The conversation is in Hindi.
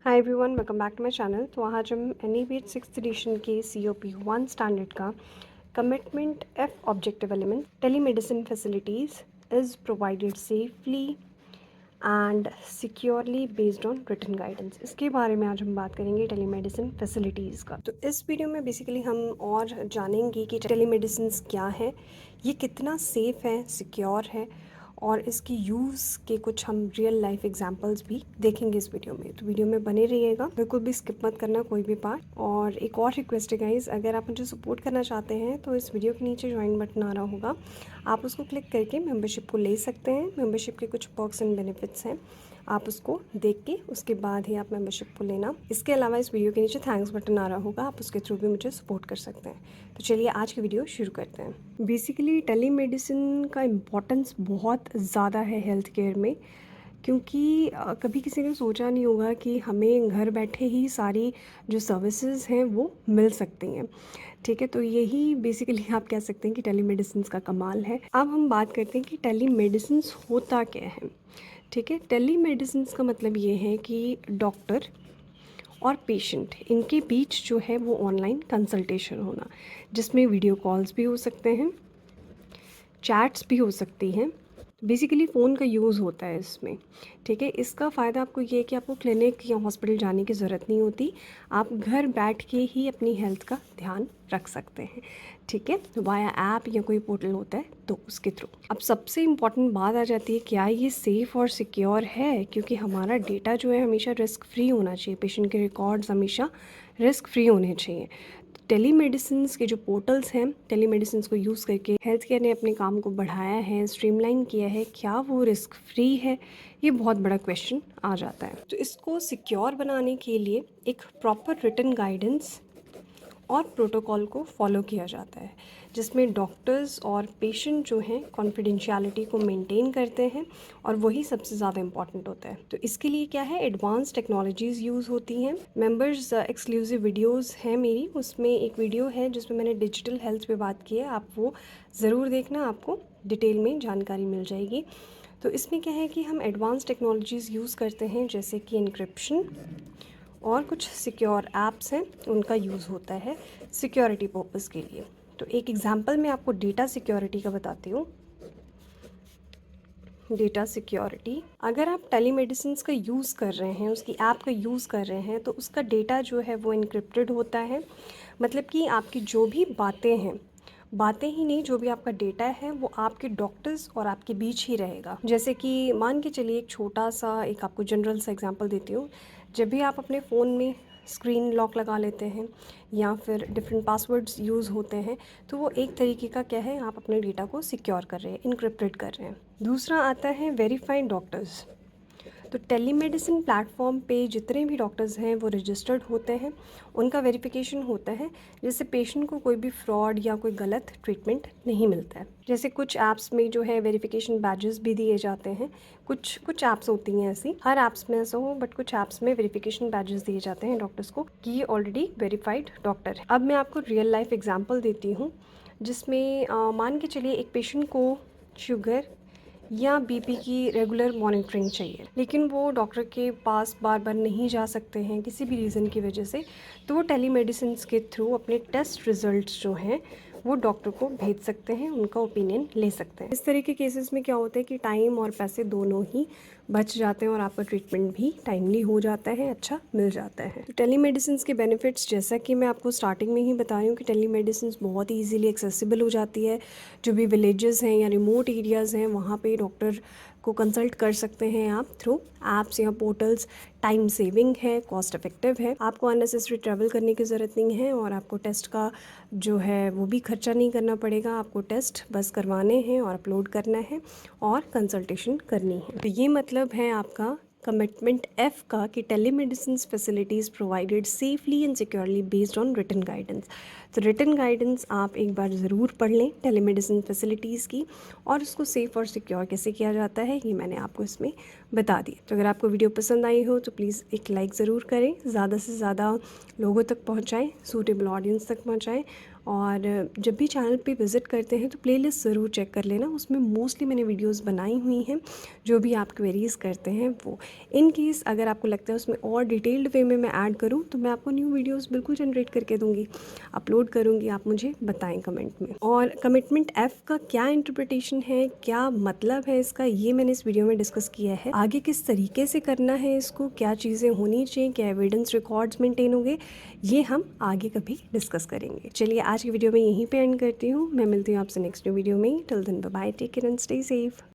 Hi everyone, welcome back to my channel. तो आज हम NABH 6th एडिशन के COP 1 स्टैंडर्ड का commitment F objective element telemedicine facilities is provided safely and securely based on written guidance, इसके बारे में आज हम बात करेंगे टेलीमेडिसिन फैसिलिटीज़ का। तो इस वीडियो में बेसिकली हम और जानेंगे कि टेलीमेडिसिन क्या है, ये कितना सेफ़ है, सिक्योर है, और इसकी यूज़ के कुछ हम रियल लाइफ एग्जांपल्स भी देखेंगे इस वीडियो में। तो वीडियो में बने रहिएगा, बिल्कुल भी स्किप मत करना कोई भी पार्ट। और एक और रिक्वेस्ट है गाइस, अगर आप मुझे सपोर्ट करना चाहते हैं तो इस वीडियो के नीचे ज्वाइन बटन आ रहा होगा, आप उसको क्लिक करके मेंबरशिप को ले सकते हैं। मेंबरशिप के कुछ पर्क्स एंड बेनिफिट्स हैं, आप उसको देख के उसके बाद ही आप मेंबरशिप को लेना। इसके अलावा इस वीडियो के नीचे थैंक्स बटन आ रहा होगा, आप उसके थ्रू भी मुझे सपोर्ट कर सकते हैं। तो चलिए आज की वीडियो शुरू करते हैं। बेसिकली टेलीमेडिसिन का इम्पोर्टेंस बहुत ज़्यादा है हेल्थ केयर में, क्योंकि कभी किसी ने सोचा नहीं होगा कि हमें घर बैठे ही सारी जो सर्विसेज हैं वो मिल सकती हैं। ठीक है, तो यही बेसिकली आप कह सकते हैं कि टेलीमेडिसिन का कमाल है। अब हम बात करते हैं कि टेलीमेडिसिन होता क्या है। ठीक है, टेलीमेडिसिन का मतलब ये है कि डॉक्टर और पेशेंट इनके बीच जो है वो ऑनलाइन कंसल्टेशन होना, जिसमें वीडियो कॉल्स भी हो सकते हैं, चैट्स भी हो सकती हैं। बेसिकली फ़ोन का यूज़ होता है इसमें। ठीक है, इसका फ़ायदा आपको ये है कि आपको क्लिनिक या हॉस्पिटल जाने की ज़रूरत नहीं होती, आप घर बैठ के ही अपनी हेल्थ का ध्यान रख सकते हैं। ठीक है, वाया ऐप या कोई पोर्टल होता है तो उसके थ्रू। अब सबसे इम्पॉर्टेंट बात आ जाती है, क्या ये सेफ़ और सिक्योर है, क्योंकि हमारा डेटा जो है हमेशा रिस्क फ्री होना चाहिए, पेशेंट के रिकॉर्ड्स हमेशा रिस्क फ्री होने चाहिए। टेलीमेडिसिन के जो पोर्टल्स हैं, टेलीमेडिसिन को यूज़ करके हेल्थ केयर ने अपने काम को बढ़ाया है, स्ट्रीमलाइन किया है, क्या वो रिस्क फ्री है, ये बहुत बड़ा क्वेश्चन आ जाता है। तो इसको सिक्योर बनाने के लिए एक प्रॉपर रिटन गाइडेंस और प्रोटोकॉल को फॉलो किया जाता है, जिसमें डॉक्टर्स और पेशेंट जो हैं कॉन्फिडेंशियलिटी को मेंटेन करते हैं, और वही सबसे ज़्यादा इम्पॉर्टेंट होता है। तो इसके लिए क्या है, एडवांस टेक्नोलॉजीज़ यूज़ होती हैं। मेंबर्स एक्सक्लूसिव वीडियोस हैं मेरी, उसमें एक वीडियो है जिसमें मैंने डिजिटल हेल्थ पे बात की है, आप वो ज़रूर देखना, आपको डिटेल में जानकारी मिल जाएगी। तो इसमें क्या है कि हम एडवांस टेक्नोलॉजीज़ यूज़ करते हैं, जैसे कि इनक्रिप्शन और कुछ सिक्योर ऐप्स हैं, उनका यूज़ होता है सिक्योरिटी पर्पस के लिए। तो एक एग्जांपल मैं आपको डेटा सिक्योरिटी का बताती हूँ। डेटा सिक्योरिटी, अगर आप टेलीमेडिसिन का यूज़ कर रहे हैं, उसकी ऐप का यूज़ कर रहे हैं, तो उसका डेटा जो है वो इनक्रिप्टेड होता है। मतलब कि आपकी जो भी बातें हैं, बातें ही नहीं, जो भी आपका डेटा है वो आपके डॉक्टर्स और आपके बीच ही रहेगा। जैसे कि मान के चलिए, एक छोटा सा एक आपको जनरल सा एग्जांपल देती हूँ। जब भी आप अपने फ़ोन में स्क्रीन लॉक लगा लेते हैं या फिर डिफरेंट पासवर्ड्स यूज़ होते हैं, तो वो एक तरीके का क्या है, आप अपने डेटा को सिक्योर कर रहे हैं, इनक्रिप्टेड कर रहे हैं। दूसरा आता है वेरीफाइड डॉक्टर्स। तो टेलीमेडिसिन प्लेटफॉर्म पे जितने भी डॉक्टर्स हैं वो रजिस्टर्ड होते हैं, उनका वेरिफिकेशन होता है, जिससे पेशेंट को कोई भी फ्रॉड या कोई गलत ट्रीटमेंट नहीं मिलता है। जैसे कुछ ऐप्स में जो है वेरिफिकेशन बैजेस भी दिए जाते हैं, कुछ ऐप्स होती हैं ऐसी, हर ऐप्स में ऐसा हो, बट कुछ ऐप्स में वेरिफिकेशन बैजेस दिए जाते हैं डॉक्टर्स को कि ये ऑलरेडी वेरीफाइड डॉक्टर है। अब मैं आपको रियल लाइफ एग्जाम्पल देती हूँ, जिसमें मान के चलिए एक पेशेंट को शुगर या बीपी की रेगुलर मॉनिटरिंग चाहिए, लेकिन वो डॉक्टर के पास बार बार नहीं जा सकते हैं किसी भी रीज़न की वजह से, तो वो टेलीमेडिसिन के थ्रू अपने टेस्ट रिजल्ट्स जो हैं वो डॉक्टर को भेज सकते हैं, उनका ओपिनियन ले सकते हैं। इस तरह के केसेस में क्या होता है कि टाइम और पैसे दोनों ही बच जाते हैं, और आपका ट्रीटमेंट भी टाइमली हो जाता है, अच्छा मिल जाता है। तो टेलीमेडिसिन के बेनिफिट्स, जैसा कि मैं आपको स्टार्टिंग में ही बता रही हूँ कि टेलीमेडिसिन बहुत ही ईजिली एक्सेसिबल हो जाती है। जो भी विलेजेस हैं या रिमोट एरियाज़ हैं, वहाँ पे डॉक्टर को कंसल्ट कर सकते हैं आप थ्रू ऐप्स या पोर्टल्स। टाइम सेविंग है, कॉस्ट इफेक्टिव है, आपको अननेसेसरी ट्रैवल करने की ज़रूरत नहीं है, और आपको टेस्ट का जो है वो भी खर्चा नहीं करना पड़ेगा। आपको टेस्ट बस करवाने हैं और अपलोड करना है और कंसल्टेशन करनी है। तो ये मतलब है आपका कमिटमेंट F का कि telemedicine facilities provided safely and securely based on written guidance. तो रिटन गाइडेंस आप एक बार ज़रूर पढ़ लें टेलीमेडिसिन फैसिलिटीज़ की, और उसको सेफ़ और सिक्योर कैसे किया जाता है ये मैंने आपको इसमें बता दिया। तो अगर आपको वीडियो पसंद आई हो तो प्लीज़ एक लाइक ज़रूर करें, ज़्यादा से ज़्यादा लोगों तक पहुँचाएँ, सूटेबल ऑडियंस तक पहुँचाएँ, और जब भी चैनल पे विज़िट करते हैं तो प्लेलिस्ट ज़रूर चेक कर लेना, उसमें मोस्टली मैंने वीडियोस बनाई हुई हैं जो भी आप क्वेरीज़ करते हैं वो। इन केस अगर आपको लगता है उसमें और डिटेल्ड वे में मैं ऐड करूँ तो मैं आपको न्यू वीडियोस बिल्कुल जनरेट करके दूँगी, अपलोड करूँगी, आप मुझे बताएं कमेंट में। और कमिटमेंट एफ़ का क्या इंटरप्रिटेशन है, क्या मतलब है इसका, ये मैंने इस वीडियो में डिस्कस किया है। आगे किस तरीके से करना है इसको, क्या चीज़ें होनी चाहिए, क्या एविडेंस रिकॉर्ड्स मेंटेन होंगे, ये हम आगे कभी डिस्कस करेंगे। चलिए आज की वीडियो में यहीं पे एंड करती हूँ, मैं मिलती हूँ आपसे नेक्स्ट वीडियो में। Till then bye bye, take care and stay safe.